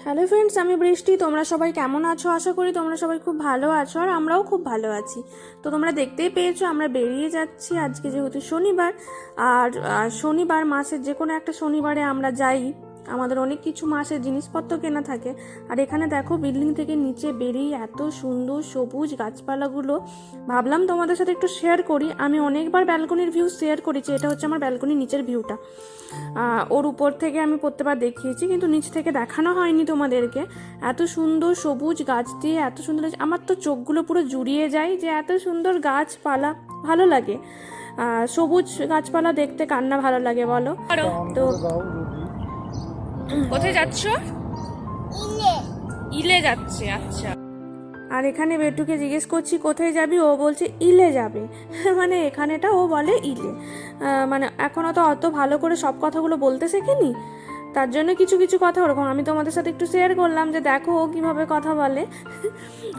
Hello friends, আমি বৃষ্টি। তোমরা সবাই কেমন আছো? আশা করি তোমরা সবাই খুব ভালো আছো, আর আমরাও খুব ভালো আছি। তো তোমরা দেখতেই পেয়েছো আমরা বেরিয়ে যাচ্ছি আজকে, যেহেতু শনিবার। আর শনিবার মাসের যে কোনো একটা শনিবারে আমরা যাই, আমাদের অনেক কিছু মাসের জিনিসপত্র কেনা থাকে। আর এখানে দেখো, বিল্ডিং থেকে নিচে বেরিয়ে এত সুন্দর সবুজ গাছপালাগুলো, ভাবলাম তোমাদের সাথে একটু শেয়ার করি। আমি অনেকবার ব্যালকনির ভিউ শেয়ার করেছি, এটা হচ্ছে আমার ব্যালকনির নিচের ভিউটা। ওর উপর থেকে আমি প্রত্যেকবার দেখিয়েছি, কিন্তু নিচ থেকে দেখানো হয়নি তোমাদেরকে। এত সুন্দর সবুজ গাছ দিয়ে এত সুন্দর, আমার তো চোখগুলো পুরো জুড়িয়ে যায় যে এত সুন্দর গাছপালা ভালো লাগে। সবুজ গাছপালা দেখতে কান্না ভালো লাগে বলো তো। কোথায় যাচ্ছ? ইলে যাচ্ছে, আচ্ছা। আর এখানে বেটুকে জিজ্ঞেস করছি কোথায় যাবি, ও বলছে ইলে যাবে। মানে এখানেটা ও বলে ইলে। মানে এখনও তো অত ভালো করে সব কথাগুলো বলতে শেখেনি, তার জন্য কিছু কিছু কথা ওরকম আমি তোমাদের সাথে একটু শেয়ার করলাম, যে দেখো ও কীভাবে কথা বলে।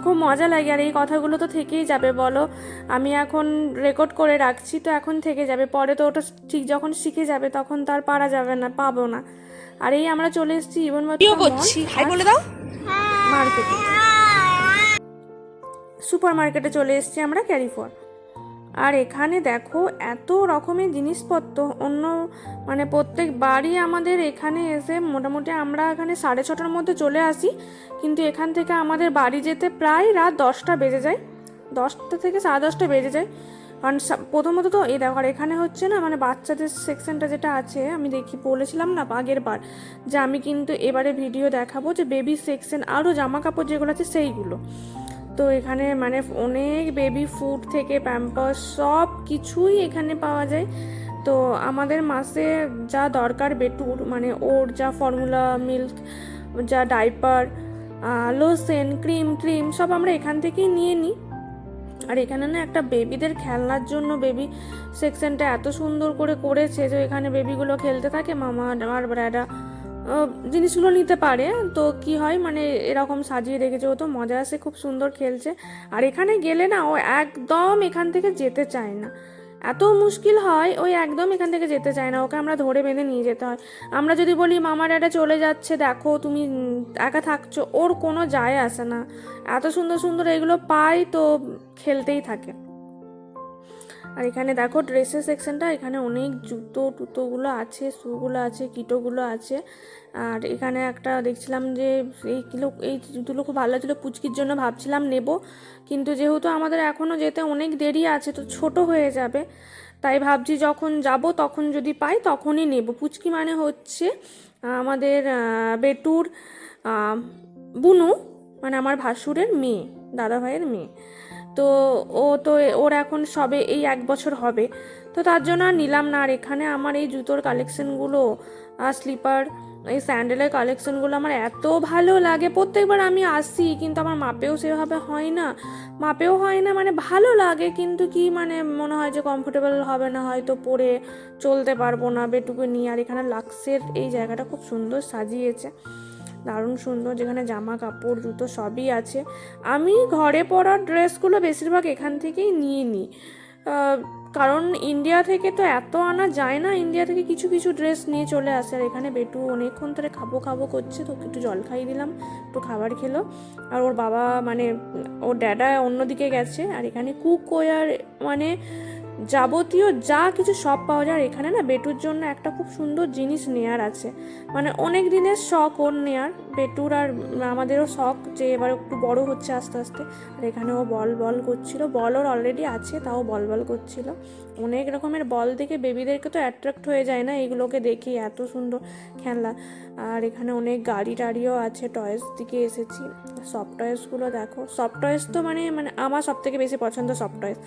খুব মজা লাগে। আর এই কথাগুলো তো থেকেই যাবে বলো, আমি এখন রেকর্ড করে রাখছি, তো এখন থেকে যাবে। পরে তো ওটা ঠিক যখন শিখে যাবে তখন তার পারা যাবে না, পাবো না। আর এই আমরা চলে এসেছি ইভন মার্কেটে, সুপার মার্কেটে চলে এসেছি আমরা, ক্যারিফর। আর এখানে দেখো এত রকমের জিনিসপত্র, অন্য মানে প্রত্যেক বাড়ি আমাদের এখানে এসে মোটামুটি আমরা এখানে 6:30টার মধ্যে চলে আসি, কিন্তু এখান থেকে আমাদের বাড়ি যেতে প্রায় রাত 10টা বেজে যায়। 10টা থেকে 10:30 বেজে যায়। কারণ প্রথমত তো এই দেখো, আর এখানে হচ্ছে না, মানে বাচ্চাদের সেকশনটা যেটা আছে, আমি বলেছিলাম না আগের বার যে আমি কিন্তু এবারে ভিডিও দেখাবো যে বেবি সেকশন, আরও জামা কাপড় যেগুলো আছে সেইগুলো। তো এখানে মানে অনেক বেবি ফুড থেকে প্যাম্পার্স সব কিছুই এখানে পাওয়া যায়। তো আমাদের মাসে যা দরকার বেটুর, মানে ওর যা ফর্মুলা মিল্ক, যা ডাইপার, লোশন, ক্রিম সব আমরা এখান থেকেই নিয়ে নিই। আর এখানে না একটা বেবিদের খেলনার জন্য বেবি সেকশনটা এত সুন্দর করে করেছে যে এখানে বেবিগুলো খেলতে থাকে, মামা আর ব্রাডা জিনিসগুলো নিতে পারে। তো কি হয়, মানে এরকম সাজিয়ে রেখেছে, ও তো মজা আসে, খুব সুন্দর খেলছে। আর এখানে গেলে না ও একদম এখান থেকে যেতে চায় না, এত মুশকিল হয়, ওই একদম এখান থেকে যেতে চায় না, ওকে আমরা ধরে বেঁধে নিয়ে যেতে হয়। আমরা যদি বলি মামার এটা চলে যাচ্ছে, দেখো তুমি একা থাকছো, ওর কোনো যায় আসে না। এত সুন্দর সুন্দর এগুলো পাই, তো খেলতেই থাকে। আর এখানে দেখো ড্রেসের সেকশনটা, এখানে অনেক টুতোগুলো আছে, শুগুলো আছে, কিটোগুলো আছে। আর এখানে একটা দেখছিলাম যে এই জুতোগুলো খুব ভালো ছিল, পুচকির জন্য ভাবছিলাম নেব, কিন্তু যেহেতু আমাদের এখনও যেতে অনেক দেরি আছে, তো ছোট হয়ে যাবে, তাই ভাবছি যখন যাব তখন যদি পাই তখনই নেব। পুচকি মানে হচ্ছে আমাদের বেটুর বুনু, মানে আমার ভাসুরের মেয়ে, দাদা ভাইয়ের মেয়ে। তো ও তো ওর এখন সবে এই 1 বছর হবে, তো তার জন্য আর নিলাম না। আর এখানে আমার এই জুতোর কালেকশনগুলো, স্লিপার, এই স্যান্ডেলের কালেকশনগুলো আমার এত ভালো লাগে। প্রত্যেকবার আমি আসি, কিন্তু আমার মাপেও সেভাবে হয় না, মানে ভালো লাগে, কিন্তু কি মানে মনে হয় যে কমফোর্টেবল হবে না, হয়তো পরে চলতে পারবো না বেটুকে নিয়ে। আর এখানে লাক্সের এই জায়গাটা খুব সুন্দর সাজিয়েছে, দারুণ সুন্দর, যেখানে জামা কাপড় জুতো সবই আছে। আমি ঘরে পরার ড্রেসগুলো বেশিরভাগ এখান থেকেই নিয়ে নিই, কারণ ইন্ডিয়া থেকে তো এত আনা যায় না, ইন্ডিয়া থেকে কিছু কিছু ড্রেস নিয়ে চলে আসে। আর এখানে বেটু অনেকক্ষণ ধরে খাবো করছে, তো একটু জল খাইয়ে দিলাম, একটু খাবার খেলো। আর ওর বাবা মানে ওর ড্যাডা অন্যদিকে গেছে। আর এখানে কুকওয়্যার মানে যাবতীয় যা কিছু সব পাওয়া যায়। আর এখানে না বেটুর জন্য একটা খুব সুন্দর জিনিস নেয়ার আছে, মানে অনেক দিনের শখ ওর নেয়ার, বেটুর আর আমাদেরও শখ যে এবার একটু বড় হচ্ছে আস্তে আস্তে। আর এখানে ও বল করছিল, বল ওর অলরেডি আছে, তাও বল করছিল। অনেক রকমের বল দেখে বেবিদেরকে তো অ্যাট্রাক্ট হয়ে যায় না এগুলোকে দেখে, এত সুন্দর খেলনা। আর এখানে অনেক গাড়ি টাড়িও আছে, টয়েস দিকে এসেছি। সফট টয়েসগুলো দেখো, সফট টয়েস তো মানে আমার সব থেকে বেশি পছন্দ সফট টয়েস।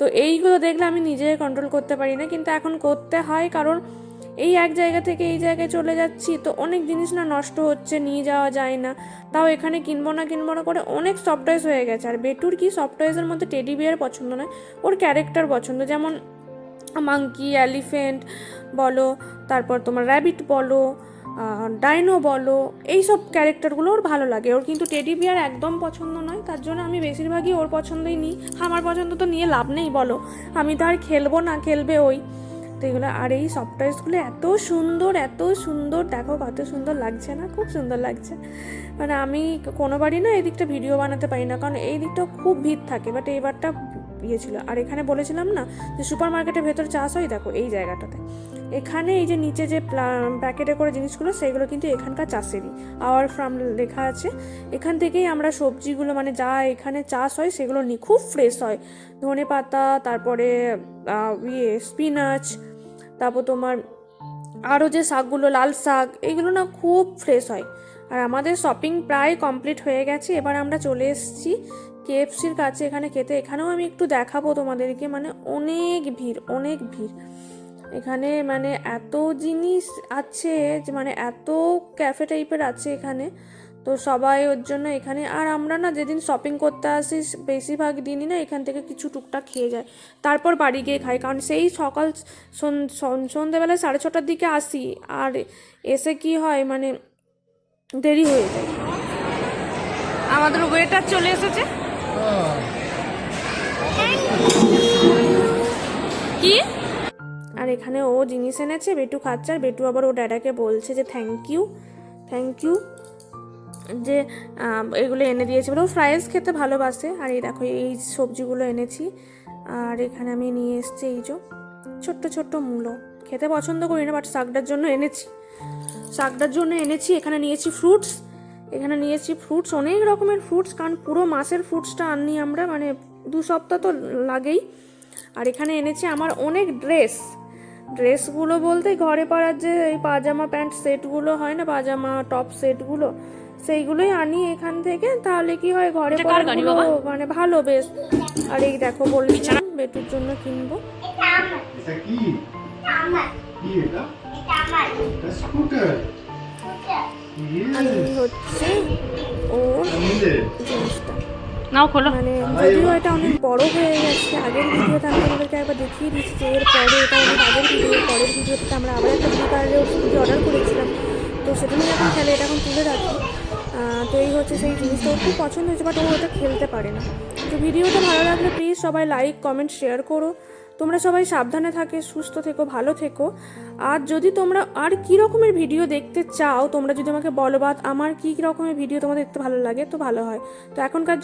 তো এইগুলো দেখলে আমি নিজে কন্ট্রোল করতে পারি না, কিন্তু এখন করতে হয়, কারণ এই এক জায়গা থেকে এই জায়গায় চলে যাচ্ছি, তো অনেক জিনিস না নষ্ট হচ্ছে, নিয়ে যাওয়া যায় না। তাও এখানে কিনবো না করে অনেক সফট টয়েস হয়ে গেছে। আর বেটুর কি সফট টয়েসের মধ্যে টেডি বিয়ার পছন্দ নয়, ওর ক্যারেক্টার পছন্দ, যেমন মাঙ্কি, এলিফেন্ট বলো, তারপর তোমার র্যাবিট বলো, ডাইনো বলো, এইসব ক্যারেক্টারগুলো ওর ভালো লাগে। ওর কিন্তু টেডি বিয়ার একদম পছন্দ নয়, তার জন্য আমি বেশিরভাগই ওর পছন্দই নিই। আমার পছন্দ তো নিয়ে লাভ নেই বলো, আমি তো আর খেলবো না, খেলবে ওই। তো এগুলো, আর এই সফট টয়েসগুলো এত সুন্দর, দেখো কত সুন্দর লাগছে না, খুব সুন্দর লাগছে। মানে আমি কোনোবারই না এই দিকটা ভিডিও বানাতে পারি না, কারণ এই দিকটা খুব ভিড় থাকে, বাট এইবারটা ইয়ে ছিল। আর এখানে বলেছিলাম না যে সুপার মার্কেটের ভেতরে চাষ হয়, দেখো এই জায়গাটাতে, এখানে এই যে নিচে যে প্যাকেটে করে জিনিসগুলো সেগুলো কিন্তু এখানকার চাষেরই, আওয়ার ফার্ম লেখা আছে। এখান থেকেই আমরা সবজিগুলো মানে যা এখানে চাষ হয় সেগুলো নিই, খুব ফ্রেশ হয়। ধনে পাতা, তারপরে স্পিনাচ, তারপর তোমার আরও যে শাকগুলো, লাল শাক, এগুলো না খুব ফ্রেশ হয়। আর আমাদের শপিং প্রায় কমপ্লিট হয়ে গেছে, এবার আমরা চলে এসেছি কেএফসির কাছে এখানে খেতে। এখানেও আমি একটু দেখাবো তোমাদেরকে, মানে অনেক ভিড় এখানে, মানে এত জিনিস আছে যে মানে এত ক্যাফে টাইপের আছে এখানে, তো সবাই ওর জন্য এখানে। আর আমরা না যেদিন শপিং করতে আসি বেশিরভাগ দিনই না এখান থেকে কিছু টুকটাক খেয়ে যায়, তারপর বাড়ি গিয়ে খাই, কারণ সেই সকাল সন্ধ্যেবেলায় 6:30টার দিকে আসি, আর এসে কি হয় মানে দেরি হয়ে যায়। আমাদের ওয়েটার চলে এসেছে। কি? আর এখানে ও জিনিস এনেছে, বেটু খাচ্ছে, আর বেটু আবার ও ড্যাডাকে বলছে যে থ্যাংক ইউ যে এগুলো এনে দিয়েছে বলে। ও ফ্রাইড রাইস খেতে ভালোবাসে। আর এই দেখো এই সবজিগুলো এনেছি, আর এখানে আমি নিয়ে এসেছি এই যে ছোট্ট মূলো, খেতে পছন্দ করি না, বাট শাকটার জন্য এনেছি। এখানে নিয়েছি ফ্রুটস, অনেক রকমের ফ্রুটস, কারণ পুরো মাসের ফ্রুটসটা আনি আমরা, মানে 2 সপ্তাহ তো লাগেই। আর এখানে এনেছি আমার অনেক ড্রেসগুলো বলতে ঘরে পরার যে এই পাজামা প্যান্ট সেটগুলো হয় না, পাজামা টপ সেটগুলো, সেইগুলোই আনি এখান থেকে। তাহলে কি হয়, ঘরে পরার মানে ভালো বেশ। আর এই দেখো বলছিলাম বেটুর জন্য কিনবো। হচ্ছে ওর জিনিসটা, মানে যদিও এটা অনেক বড় হয়ে গেছে, আগের ভিডিওতে আমি তোমাদেরকে একবার দেখিয়ে দিচ্ছি যে এর পরে এটা অনেক আগের পরের ভিডিওতে আমরা আবার একটা ব্লু কালারের ভিডিও অর্ডার করেছিলাম, তো সেটা নিয়ে এখন খেলে, এটা এখন তুলে রাখি। তো এই হচ্ছে সেই জিনিসটা, ওর খুব পছন্দ হয়েছে, বাট ও ওটা খেলতে পারে না। তো ভিডিওটা ভালো লাগলে প্লিজ সবাই লাইক কমেন্ট শেয়ার করো। তোমরা সবাই সাবধানে থাকে, সুস্থ থেকো, ভালো থেকো। আর যদি তোমরা আর কী রকমের ভিডিও দেখতে চাও, তোমরা যদি আমাকে বলো, বা আমার কী রকমের ভিডিও তোমাদের দেখতে ভালো লাগে, তো ভালো হয়। তো এখনকার